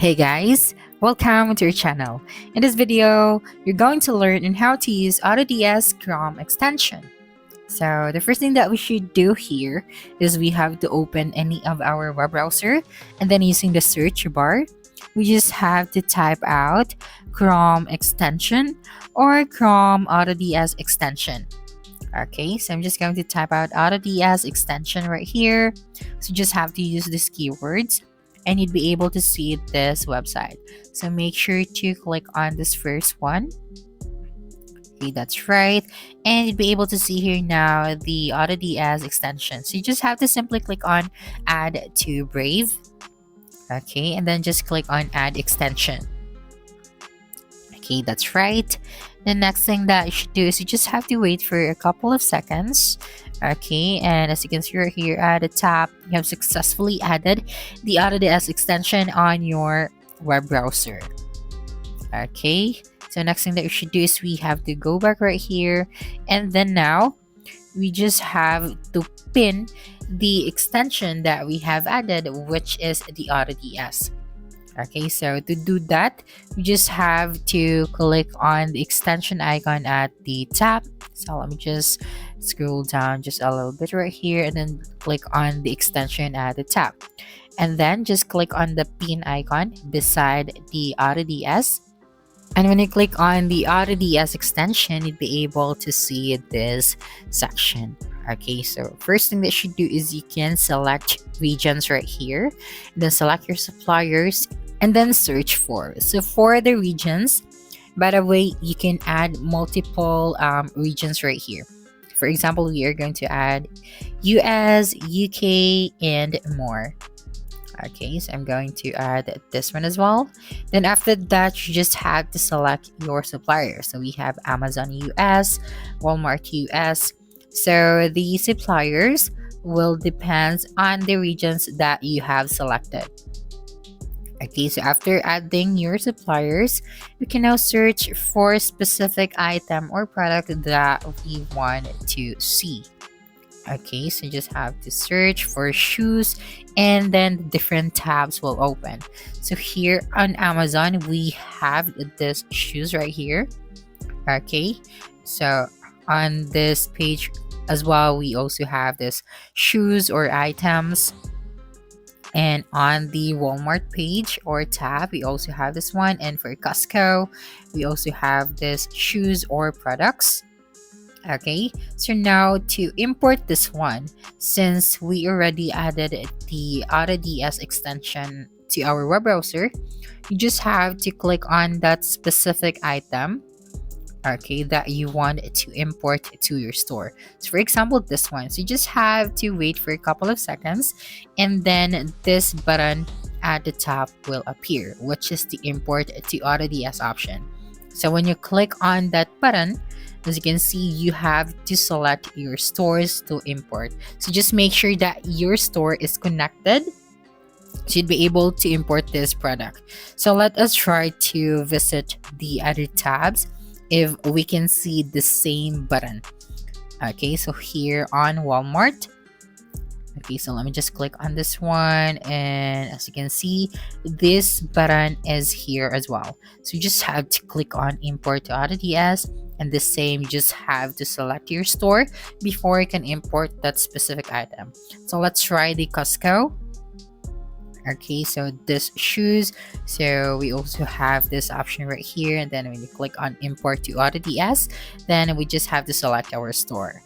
Hey guys, welcome to your channel. In this video, you're going to learn on how to use AutoDS Chrome extension. So the first thing that we should do here is we have to open any of our web browser, and then using the search bar, we just have to type out Chrome extension or Chrome AutoDS extension. Okay, so I'm just going to type out AutoDS extension right here. So you just have to use these keywords and you'd be able to see this website. So make sure to click on this first one. Okay, that's right. And you'd be able to see here now the AutoDS extension. So you just have to simply click on Add to Brave. Okay, and then just click on Add Extension. Okay, that's right. The next thing that you should do is you just have to wait for a couple of seconds. Okay, and as you can see right here at the top, you have successfully added the AutoDS extension on your web browser. Okay, so next thing that you should do is we have to go back right here, and then now we just have to pin the extension that we have added, which is the AutoDS. Okay, so to do that, we just have to click on the extension icon at the top. So let me just scroll down just a little bit right here and then click on the extension at the top. And then just click on the pin icon beside the AutoDS. And when you click on the AutoDS extension, you'd be able to see this section. Okay, so first thing that you should do is you can select regions right here, then select your suppliers, and then search for. So for the regions, by the way, you can add multiple regions right here. For example, we are going to add US, UK, and more. Okay, so I'm going to add this one as well. Then after that, you just have to select your supplier. So we have Amazon US, Walmart US. So the suppliers will depend on the regions that you have selected. Okay, so after adding your suppliers, we can now search for a specific item or product that we want to see. Okay, so you just have to search for shoes and then different tabs will open. So here on Amazon, we have this shoes right here. Okay, so on this page as well, we also have this shoes or items. And on the Walmart page or tab, we also have this one. And for Costco, we also have this shoes or products. Okay, so now to import this one, since we already added the AutoDS extension to our web browser, you just have to click on that specific item, okay, that you want to import to your store. So for example, this one, so you just have to wait for a couple of seconds, and then this button at the top will appear, which is the import to AutoDS option. So when you click on that button, as you can see, you have to select your stores to import. So just make sure that your store is connected, so you'd be able to import this product. So let us try to visit the other tabs if we can see the same button. Okay, so here on Walmart. Okay, so let me just click on this one, and as you can see, this button is here as well. So you just have to click on import to AutoDS, and the same, you just have to select your store before you can import that specific item. So let's try the Costco. Okay, so this shoes, so we also have this option right here, and then when you click on import to AutoDS, then we just have to select our store.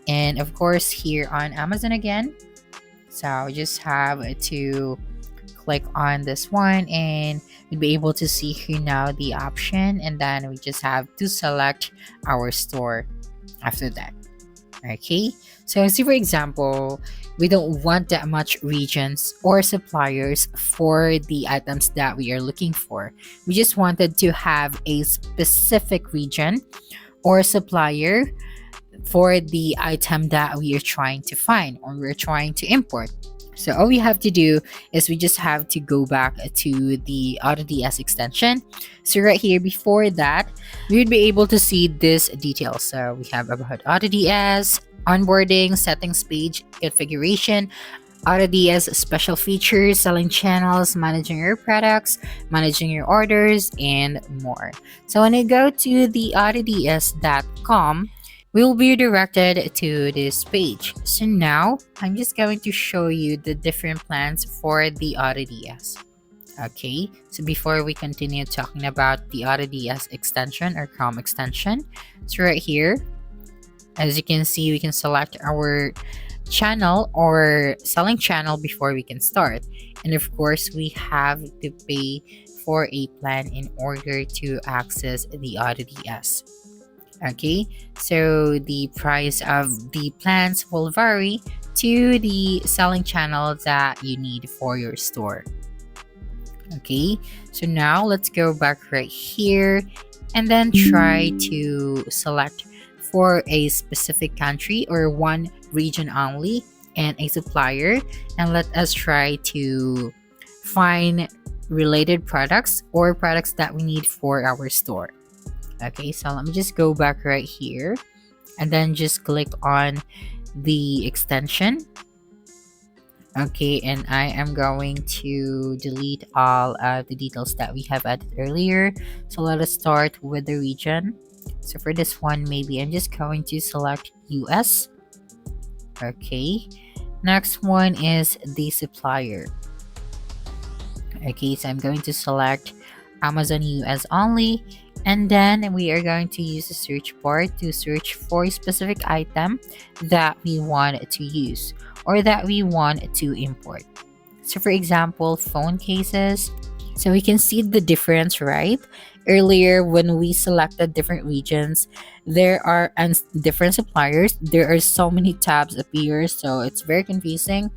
And of course here on Amazon again, so we just have to click on this one, and you'll be able to see here now the option, and then we just have to select our store after that. Okay, so see, for example, we don't want that much regions or suppliers for the items that we are looking for. We just wanted to have a specific region or supplier for the item that we are trying to find or we're trying to import. So all we have to do is we just have to go back to the AutoDS extension. So right here, before that, we would be able to see this detail. So we have about AutoDS, onboarding, settings page, configuration, AutoDS special features, selling channels, managing your products, managing your orders, and more. So when you go to the AutoDS.com, we will be redirected to this page. So now I'm just going to show you the different plans for the AutoDS. Okay, so before we continue talking about the AutoDS extension or Chrome extension, so right here, as you can see, we can select our channel or selling channel before we can start. And of course, we have to pay for a plan in order to access the AutoDS. Okay, so the price of the plans will vary to the selling channel that you need for your store. Okay, so now let's go back right here and then try to select for a specific country or one region only and a supplier, and let us try to find related products or products that we need for our store. Okay, so let me just go back right here and then just click on the extension. Okay, and I am going to delete all of the details that we have added earlier. So let us start with the region. So for this one, maybe I'm just going to select US. Okay, next one is the supplier. Okay, so I'm going to select Amazon US only, and then we are going to use the search bar to search for a specific item that we want to use or that we want to import. So for example, phone cases. So we can see the difference, right? Earlier, when we selected different regions, there are different suppliers. There are so many tabs appear, so it's very confusing.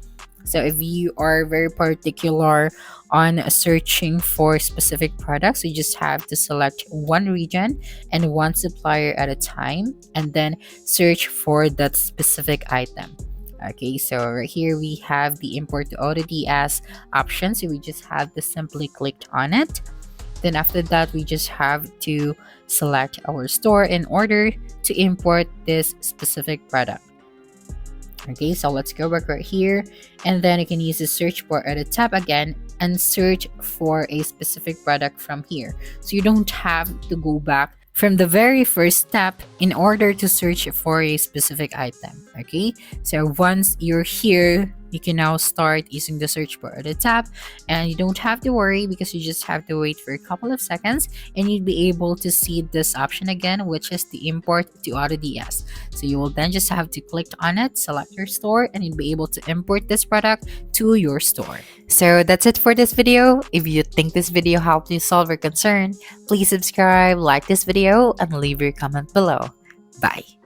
So if you are very particular on searching for specific products, you just have to select one region and one supplier at a time and then search for that specific item. Okay, so right here we have the import to AutoDS option. So we just have to simply click on it. Then after that, we just have to select our store in order to import this specific product. Okay, so let's go back right here, and then you can use the search bar at the top again and search for a specific product from here. So you don't have to go back from the very first step in order to search for a specific item. Okay, so once you're here, you can now start using the search bar at the top, and you don't have to worry because you just have to wait for a couple of seconds and you'll be able to see this option again, which is the import to AutoDS. So you will then just have to click on it, select your store, and you'll be able to import this product to your store. So that's it for this video. If you think this video helped you solve your concern, please subscribe, like this video, and leave your comment below. Bye.